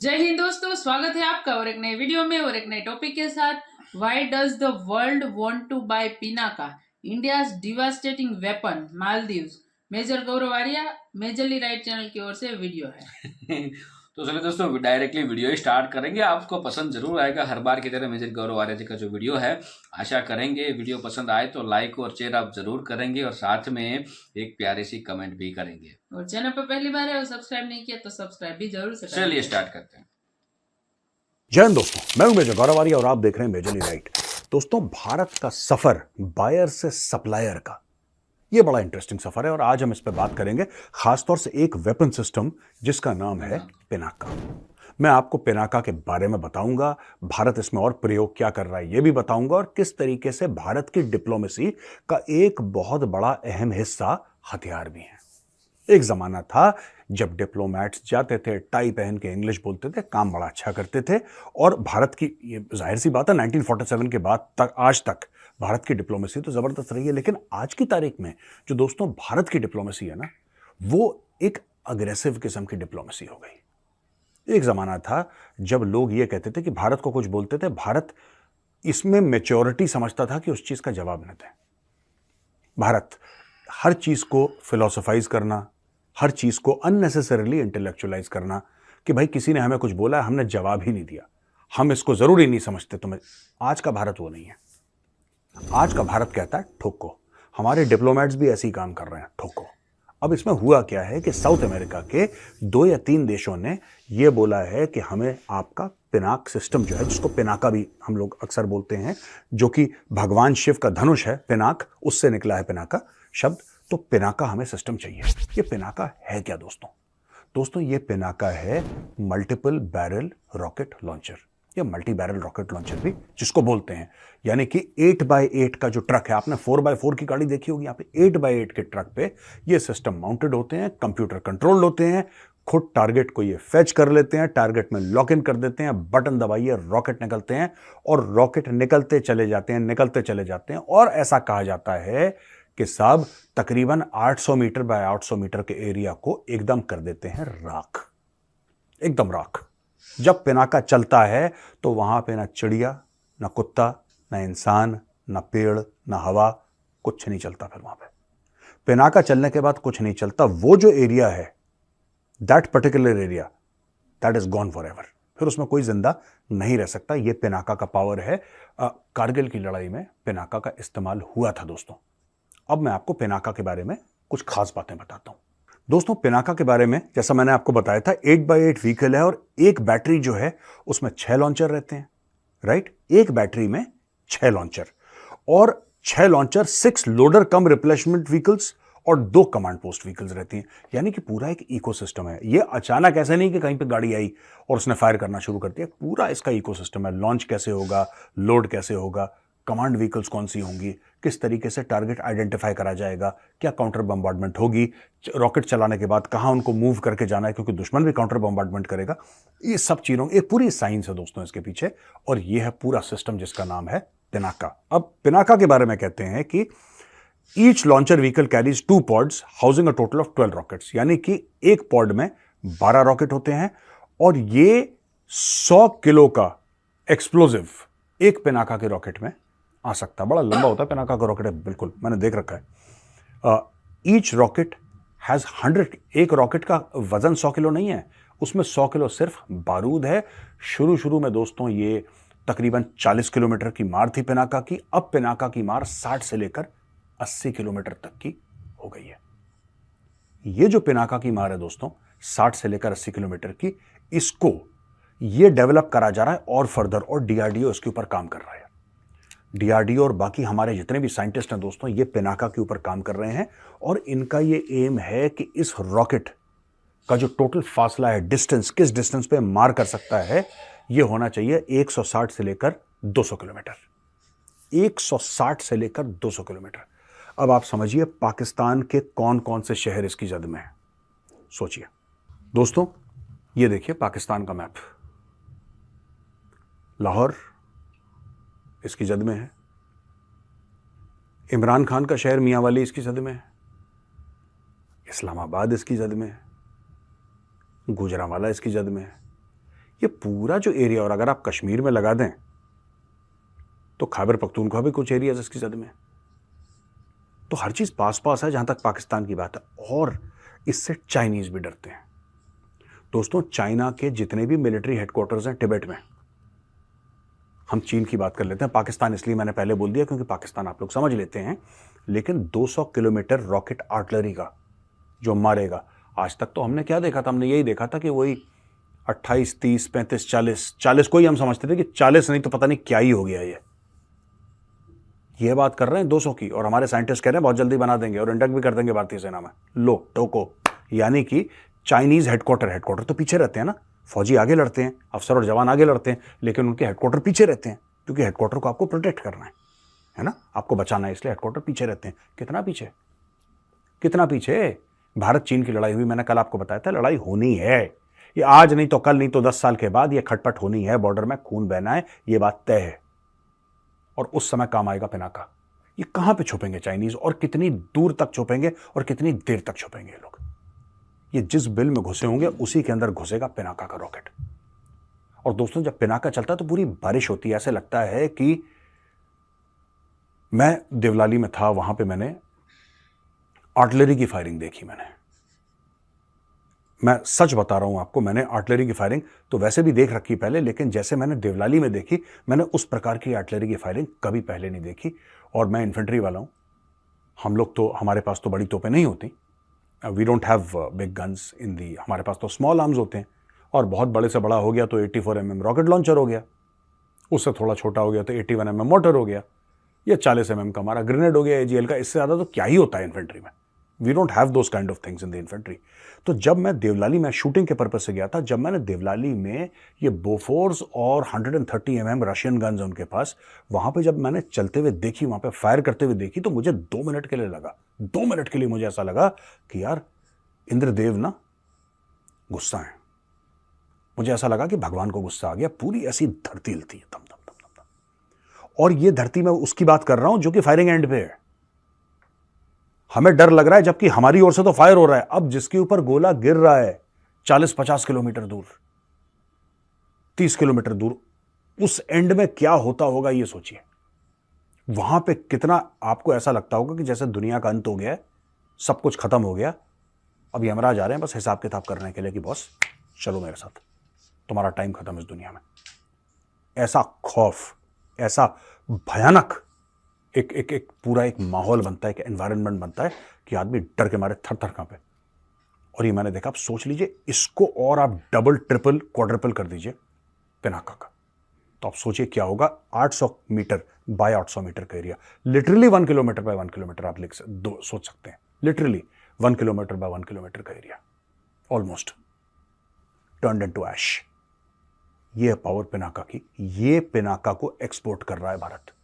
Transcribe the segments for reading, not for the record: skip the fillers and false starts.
जय हिंद दोस्तों, स्वागत है आपका और एक नए वीडियो में और एक नए टॉपिक के साथ। Why does the world want to buy Pinaka, India's devastating weapon, Maldives. Major Gaurav Arya, majorly right channel की ओर से वीडियो है। तो चलिए दोस्तों डायरेक्टली वीडियो ही स्टार्ट करेंगे। आपको पसंद जरूर आएगा, हर बार की तरह मेजर गौरव आर्य जी का जो वीडियो है। आशा करेंगे वीडियो पसंद आए तो लाइक और शेयर आप जरूर करेंगे और साथ में एक प्यारी सी कमेंट भी करेंगे। और चैनल पर पहली बार है और सब्सक्राइब नहीं किया तो सब्सक्राइब भी जरूर से करें। चलिए स्टार्ट करते हैं। जय हिंद दोस्तों, मैं हूं मेजर गौरव आर्य और आप देख रहे हैं मेजरली राइट। दोस्तों, भारत का सफर बायर से सप्लायर का, यह बड़ा इंटरेस्टिंग सफर है और आज हम इस पर बात करेंगे, खासतौर से एक वेपन सिस्टम जिसका नाम है पिनाका। मैं आपको पिनाका के बारे में बताऊंगा, भारत इसमें और प्रयोग क्या कर रहा है यह भी बताऊंगा और किस तरीके से भारत की डिप्लोमेसी का एक बहुत बड़ा अहम हिस्सा हथियार भी है। एक जमाना था जब डिप्लोमैट्स जाते थे, टाई पहन के इंग्लिश बोलते थे, काम बड़ा अच्छा करते थे और भारत की, ये जाहिर सी बात है, 1947 के बाद तक आज तक भारत की डिप्लोमेसी तो जबरदस्त रही है। लेकिन आज की तारीख में जो दोस्तों भारत की डिप्लोमेसी है ना, वो एक अग्रेसिव किस्म की डिप्लोमेसी हो गई। एक जमाना था जब लोग ये कहते थे कि भारत को कुछ बोलते थे, भारत इसमें मेच्योरिटी समझता था कि उस चीज का जवाब न दें। भारत हर चीज को फिलोसोफाइज करना, हर चीज को अननेसेसरीली इंटेलेक्चुअलाइज करना कि भाई किसी ने हमें कुछ बोला है, हमने जवाब ही नहीं दिया, हम इसको जरूरी नहीं समझते तुम्हें। आज का भारत वो नहीं है। आज का भारत कहता है ठोको। हमारे डिप्लोमेट्स भी ऐसे ही काम कर रहे हैं, ठोको। अब इसमें हुआ क्या है कि साउथ अमेरिका के 2 या 3 देशों ने यह बोला है कि हमें आपका पिनाक सिस्टम जो है, जिसको पिनाका भी हम लोग अक्सर बोलते हैं, जो कि भगवान शिव का धनुष है, पिनाक, उससे निकला है पिनाका शब्द। तो पिनाका हमें सिस्टम चाहिए। ये पिनाका है क्या दोस्तों? दोस्तों ये पिनाका है मल्टीपल बैरल रॉकेट लॉन्चर, या मल्टी बैरल रॉकेट लॉन्चर भी जिसको बोलते हैं। यानी कि 8x8 का जो ट्रक है, आपने 4x4 की गाड़ी देखी होगी, यहाँ पे 8x8 के ट्रक पे ये सिस्टम माउंटेड होते हैं, कंप्यूटर कंट्रोल्ड होते हैं, खुद टारगेट को ये फेच कर लेते हैं, टारगेट में लॉक इन कर देते हैं, बटन दबाइए, रॉकेट निकलते हैं और रॉकेट निकलते चले जाते हैं, निकलते चले जाते हैं। और ऐसा कहा जाता है कि साहब तकरीबन 800 मीटर बाय 800 मीटर के एरिया को एकदम कर देते हैं राख, एकदम राख। जब पिनाका चलता है तो वहां पे ना चिड़िया, ना कुत्ता, ना इंसान, ना पेड़, ना हवा, कुछ नहीं चलता। फिर वहां पे पिनाका चलने के बाद कुछ नहीं चलता। वो जो एरिया है, that particular area, that is gone for ever. फिर उसमें कोई जिंदा नहीं रह सकता। यह पिनाका का पावर है। कारगिल की लड़ाई में पिनाका का इस्तेमाल हुआ था दोस्तों। अब मैं आपको पिनाका के बारे में कुछ खास बातें बताता हूं। दोस्तों पिनाका के बारे में, जैसा मैंने आपको बताया था, 8x8 व्हीकल है और एक बैटरी जो है उसमें 6 लॉन्चर रहते हैं, राइट? एक बैटरी में 6 लॉन्चर और 6 लॉन्चर, 6 लोडर कम रिप्लेसमेंट व्हीकल्स और 2 कमांड पोस्ट व्हीकल्स रहती हैं। यानी कि पूरा एक इकोसिस्टम है। ये अचानक ऐसे नहीं कि कहीं पे गाड़ी आई और उसने फायर करना शुरू कर दिया। पूरा इसका इकोसिस्टम है। लॉन्च कैसे होगा, लोड कैसे होगा, कमांड व्हीकल्स कौन सी होंगी, किस तरीके से टारगेट आइडेंटिफाई करा जाएगा, क्या काउंटर बम्बार्डमेंट होगी, रॉकेट चलाने के बाद कहां उनको मूव करके जाना है, क्योंकि दुश्मन भी काउंटर बम्बार्डमेंट करेगा। ये सब चीजों, एक पूरी साइंस है दोस्तों इसके पीछे, और ये है पूरा सिस्टम जिसका नाम है पिनाका। अब पिनाका के बारे में कहते हैं कि each launcher vehicle carries 2 pods housing a total of 12 rockets. यानी कि एक पॉड में 12 रॉकेट होते हैं और ये 100 किलो का एक्सप्लोजिव एक पिनाका के रॉकेट में आ सकता है। बड़ा लंबा होता है पिनाका का रॉकेट है, बिल्कुल मैंने देख रखा है। ईच रॉकेट हैज 100, एक रॉकेट का वजन 100 किलो नहीं है, उसमें 100 किलो सिर्फ बारूद है। शुरू में दोस्तों ये तकरीबन 40 किलोमीटर की मार थी पिनाका की। अब पिनाका की मार 60 से लेकर 80 किलोमीटर तक की हो गई है। ये जो पिनाका की मार है दोस्तों 60 से लेकर 80 किलोमीटर की, इसको ये डेवलप करा जा रहा है और फर्दर, और डीआरडीओ इसके ऊपर काम कर रहा है। डीआरडीओ और बाकी हमारे जितने भी साइंटिस्ट हैं दोस्तों, ये पिनाका के ऊपर काम कर रहे हैं और इनका ये एम है कि इस रॉकेट का जो टोटल फासला है, डिस्टेंस, किस डिस्टेंस पे मार कर सकता है, ये होना चाहिए 160 से लेकर 200 किलोमीटर। 160 से लेकर 200 किलोमीटर। अब आप समझिए पाकिस्तान के कौन कौन से शहर इसकी जद में है, सोचिए दोस्तों। ये देखिए पाकिस्तान का मैप, लाहौर इसकी जद में है, इमरान खान का शहर मियांवाली इसकी जद में है, इस्लामाबाद इसकी जद में है, गुजरांवाला इसकी जद में है। ये पूरा जो एरिया, और अगर आप कश्मीर में लगा दें तो खैबर पख्तूनख्वा भी कुछ एरिया इसकी जद में है। तो हर चीज पास पास है जहां तक पाकिस्तान की बात है, और इससे चाइनीज भी डरते हैं। दोस्तों, चाइना के जितने भी मिलिट्री हेडक्वार्टर्स हैं टिबेट में, हम चीन की बात कर लेते हैं, पाकिस्तान इसलिए मैंने पहले बोल दिया क्योंकि पाकिस्तान आप लोग समझ लेते हैं, लेकिन 200 किलोमीटर रॉकेट आर्टिलरी का जो मारेगा, आज तक तो हमने क्या देखा था, हमने यही देखा था कि वही 28, 30, 35, 40 को ही हम समझते थे कि 40 नहीं तो पता नहीं क्या ही हो गया ये बात कर रहे हैं 200 की, और हमारे साइंटिस्ट कह रहे हैं बहुत जल्दी बना देंगे और इंडक्ट भी कर देंगे भारतीय सेना में। लो टोको, यानी कि चाइनीज हेडक्वार्टर तो पीछे रहते हैं ना, फौजी आगे लड़ते हैं, अफसर और जवान आगे लड़ते हैं, लेकिन उनके हेडक्वार्टर पीछे रहते हैं, क्योंकि हेडक्वार्टर को आपको प्रोटेक्ट करना है ना, आपको बचाना है, इसलिए हेडक्वार्टर पीछे रहते हैं। कितना पीछे? भारत चीन की लड़ाई हुई, मैंने कल आपको बताया था, लड़ाई होनी है, ये आज नहीं तो कल, नहीं तो 10 साल के बाद ये खटपट होनी है, बॉर्डर में खून बहना है, ये बात तय है, और उस समय काम आएगा पिनाका। ये कहां पे छुपेंगे चाइनीज, और कितनी दूर तक छुपेंगे और कितनी देर तक छुपेंगे ये लोग? ये जिस बिल में घुसे होंगे उसी के अंदर घुसेगा पिनाका का रॉकेट। और दोस्तों, जब पिनाका चलता है तो पूरी बारिश होती है, ऐसे लगता है कि मैं देवलाली में था, वहां पे मैंने आर्टिलरी की फायरिंग देखी। मैं सच बता रहा हूं आपको, मैंने आर्टिलरी की फायरिंग तो वैसे भी देख रखी पहले, लेकिन जैसे मैंने देवलाली में देखी, मैंने उस प्रकार की आर्टिलरी की फायरिंग कभी पहले नहीं देखी। और मैं इन्फेंट्री वाला हूं, हम लोग तो, हमारे पास तो बड़ी तोपें नहीं होती, we don't have big guns in the, हमारे पास तो स्मॉल आर्म्स होते हैं, और बहुत बड़े से बड़ा हो गया तो 84 mm रॉकेट लॉन्चर हो गया, उससे थोड़ा छोटा हो गया तो 81 mm मोटर हो गया, या 40 mm का हमारा ग्रेनेड हो गया AGL का, इससे ज़्यादा तो क्या ही होता है इन्फेंट्री में। We don't have those kind of things in the infantry. तो जब मैं देवलाली में शूटिंग के पर्पज से गया था, जब मैंने देवलाली में ये बोफोर्स और 130 mm रशियन गन्स उनके पास, वहां पे जब मैंने चलते हुए देखी, वहां पे फायर करते हुए देखी, तो मुझे 2 मिनट के लिए लगा, 2 मिनट के लिए मुझे ऐसा लगा कि यार इंद्रदेव ना गुस्सा है। मुझे ऐसा लगा कि भगवान को गुस्सा आ गया, पूरी ऐसी धरती हिलती है, दम दम दम दम दम। और ये धरती मैं उसकी बात कर रहा हूं जो कि फायरिंग एंड पे है। हमें डर लग रहा है जबकि हमारी ओर से तो फायर हो रहा है। अब जिसके ऊपर गोला गिर रहा है 40-50 किलोमीटर दूर, 30 किलोमीटर दूर, उस एंड में क्या होता होगा ये सोचिए। वहां पे कितना आपको ऐसा लगता होगा कि जैसे दुनिया का अंत हो गया है, सब कुछ खत्म हो गया, अब यमराज आ रहे हैं बस हिसाब किताब करने के लिए कि बॉस चलो मेरे साथ, तुम्हारा टाइम खत्म इस दुनिया में। ऐसा खौफ, ऐसा भयानक एक पूरा एक माहौल बनता है, एक एनवायरनमेंट बनता है कि आदमी डर के मारे थर थर कांपे। और ये मैंने देखा। आप सोच लीजिए इसको और आप डबल ट्रिपल क्वाड्रपल कर दीजिए पिनाका का, तो आप सोचिए क्या होगा। 800 मीटर बाय 800 मीटर का area, literally 1 kilometre bye 1 kilometre आप सोच सकते हैं, लिटरली 1 किलोमीटर बाय 1 किलोमीटर का एरिया, ऑलमोस्ट टर्न्ड इनटू ऐश। ये पावर पिनाका की, ये पिनाका को एक्सपोर्ट कर रहा है भारत।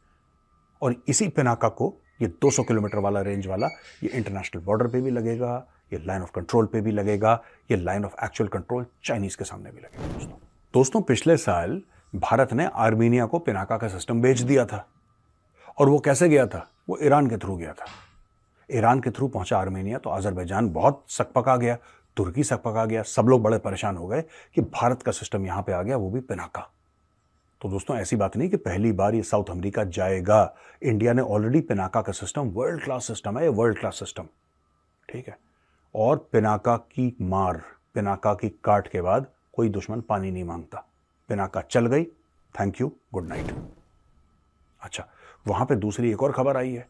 और इसी पिनाका को, ये 200 किलोमीटर वाला रेंज वाला, ये इंटरनेशनल बॉर्डर पे भी लगेगा, ये लाइन ऑफ कंट्रोल पे भी लगेगा, ये line of actual control Chinese के सामने भी लगेगा। दोस्तों पिछले साल भारत ने आर्मीनिया को पिनाका का सिस्टम बेच दिया था। और वो कैसे गया था? वो ईरान के थ्रू गया था। ईरान के थ्रू पहुंचा आर्मीनिया, तो अजरबैजान बहुत सकपका गया, तुर्की सकपका गया, सब लोग बड़े परेशान हो गए कि भारत का सिस्टम यहां पे आ गया, वो भी पिनाका। तो दोस्तों ऐसी बात नहीं कि पहली बार ये साउथ अमेरिका जाएगा। इंडिया ने ऑलरेडी पिनाका का सिस्टम, वर्ल्ड क्लास सिस्टम है ये, वर्ल्ड क्लास सिस्टम, ठीक है। और पिनाका की मार, पिनाका की काट के बाद कोई दुश्मन पानी नहीं मांगता। पिनाका चल गई, थैंक यू, गुड नाइट। अच्छा, वहां पे दूसरी एक और खबर आई है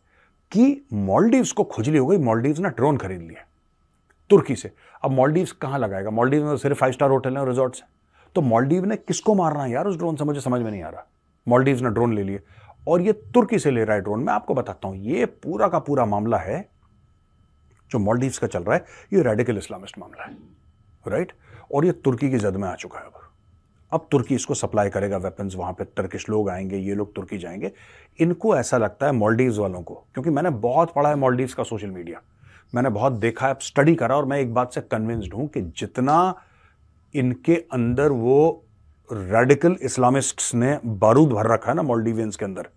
कि मालदीव्स को खुजली हो गई। मालदीव्स ने ड्रोन खरीद लिया तुर्की से। अब मालदीव्स कहां लगाएगा? मालदीव में सिर्फ 5 स्टार होटल है और रिजॉर्ट्स हैं। तो मालदीव ने किसको मारना है यार उस ड्रोन से? मुझे समझ में नहीं आ रहा। मालदीव्स ने ड्रोन ले लिए और ये तुर्की से ले रहा है ड्रोन। मैं आपको बताता हूं, ये पूरा का पूरा मामला है जो मालदीव्स का चल रहा है, ये रेडिकल इस्लामिस्ट मामला है, राइट। और ये तुर्की की जद में आ चुका है। अब तुर्की इसको सप्लाई करेगा वेपन्स, वहां पे टर्किश लोग आएंगे, ये लोग तुर्की जाएंगे। इनको ऐसा लगता है मालदीव्स वालों को, क्योंकि मैंने बहुत पढ़ा है मालदीव्स का सोशल मीडिया, मैंने बहुत देखा है, स्टडी करा, और मैं एक बात से कन्विंस्ड हूं कि जितना इनके अंदर वो रेडिकल इस्लामिस्ट्स ने बारूद भर रखा है ना मालदीवियंस के अंदर,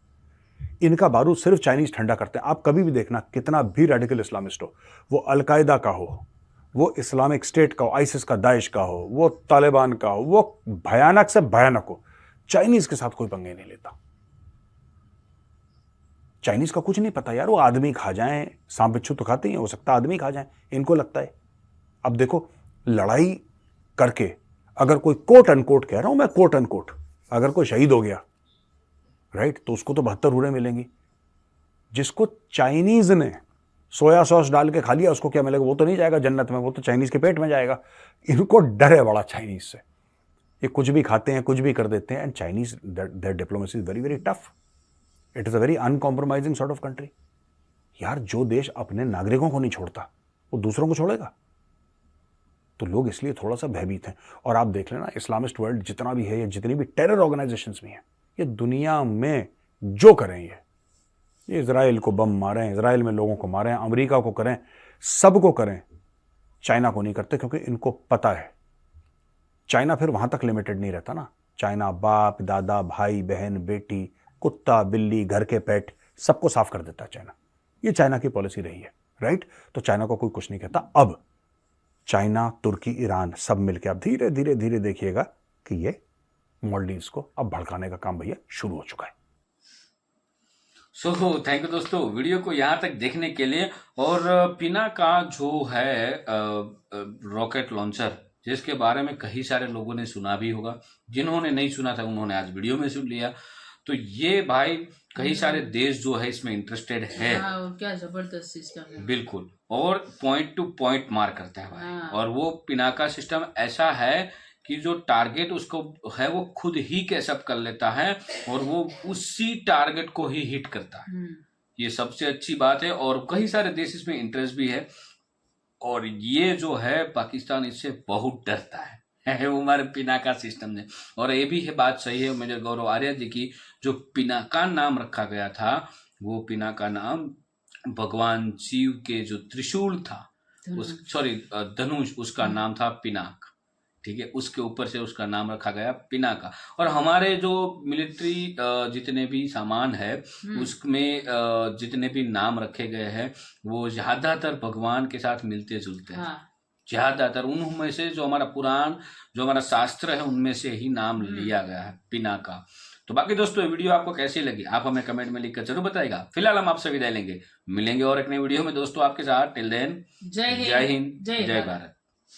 इनका बारूद सिर्फ चाइनीज ठंडा करते हैं। आप कभी भी देखना, कितना भी रेडिकल इस्लामिस्ट हो, वो अलकायदा का हो, वो इस्लामिक स्टेट का हो, आईसिस का, दाइश का हो, वो तालिबान का हो, वो भयानक से भयानक हो, चाइनीज के साथ कोई पंगे नहीं लेता। चाइनीज का कुछ नहीं पता यार, वो आदमी खा जाएं, सांप बिच्छू तो खाते ही हैं, हो सकता है आदमी खा जाएं, इनको लगता है। अब देखो, लड़ाई करके अगर कोई कोट अनकोट, कह रहा हूं मैं कोट अनकोट, अगर कोई शहीद हो गया, राइट, तो उसको तो 72 रूरें मिलेंगी। जिसको चाइनीज ने सोया सॉस डाल के खा लिया, उसको क्या मिलेगा? वो तो नहीं जाएगा जन्नत में, वो तो चाइनीज के पेट में जाएगा। इनको डर है बड़ा चाइनीज से, ये कुछ भी खाते हैं, कुछ भी कर देते हैं। And Chinese, their diplomacy is very very tough, it is a very uncompromising sort of country. यार, जो देश अपने नागरिकों को नहीं छोड़ता, वो दूसरों को छोड़ेगा? तो लोग इसलिए थोड़ा सा भयभीत हैं। और आप देख लेना, इस्लामिस्ट वर्ल्ड जितना भी है, या जितनी भी टेरर ऑर्गेनाइजेशंस भी हैं, ये दुनिया में जो करें, ये इजराइल को बम मारें, इजराइल में लोगों को मारें, अमेरिका को करें, सबको करें, चाइना को नहीं करते, क्योंकि इनको पता है चाइना फिर वहां तक लिमिटेड नहीं रहता ना। चाइना बाप दादा भाई बहन बेटी कुत्ता बिल्ली घर के पेट सबको साफ कर देता है चाइना। ये चाइना की पॉलिसी रही है, राइट। तो चाइना को कोई कुछ नहीं कहता। अब चाइना, तुर्की, ईरान सब मिलकर अब धीरे धीरे धीरे देखिएगा कि ये मालदीव्स को अब भड़काने का काम भैया शुरू हो चुका है। सो थैंक यू दोस्तों वीडियो को यहाँ तक देखने के लिए। और पिना का जो है रॉकेट लॉन्चर, जिसके बारे में कई सारे लोगों ने सुना भी होगा, जिन्होंने नहीं सुना था उन्होंने आज वीडियो में सुन लिया। तो ये भाई कई सारे देश जो है इसमें इंटरेस्टेड है। हाँ, क्या जबरदस्त सिस्टम है, बिल्कुल, और पॉइंट टू पॉइंट मार करता है भाई। हाँ। और वो पिनाका सिस्टम ऐसा है कि जो टारगेट उसको है वो खुद ही कैचअप कर लेता है और वो उसी टारगेट को ही हिट करता है। ये सबसे अच्छी बात है और कई सारे देश इसमें इंटरेस्ट भी है। और ये जो है पाकिस्तान इससे बहुत डरता है वो हमारे पिनाका सिस्टम ने। और ये भी है बात सही है मेजर गौरव आर्या जी की, जो पिनाका नाम रखा गया था, वो पिनाका नाम भगवान शिव के जो त्रिशूल था, धनुष, उसका नाम था पिनाक। ठीक है, उसके ऊपर से उसका नाम रखा गया पिनाका। और हमारे जो मिलिट्री जितने भी सामान है उसमें जितने भी नाम रखे गए हैं वो ज्यादातर भगवान के साथ मिलते जुलते हैं। हाँ। ज्यादातर उनमें से जो हमारा पुराण, जो हमारा शास्त्र है, उनमें से ही नाम लिया गया है पिनाका। तो बाकी दोस्तों ये वीडियो आपको कैसी लगी आप हमें कमेंट में लिखकर जरूर बताइएगा। फिलहाल हम आपसे विदाई लेंगे, मिलेंगे और एक नई वीडियो में दोस्तों आपके साथ। टिल देन, जय हिंद, जय भारत।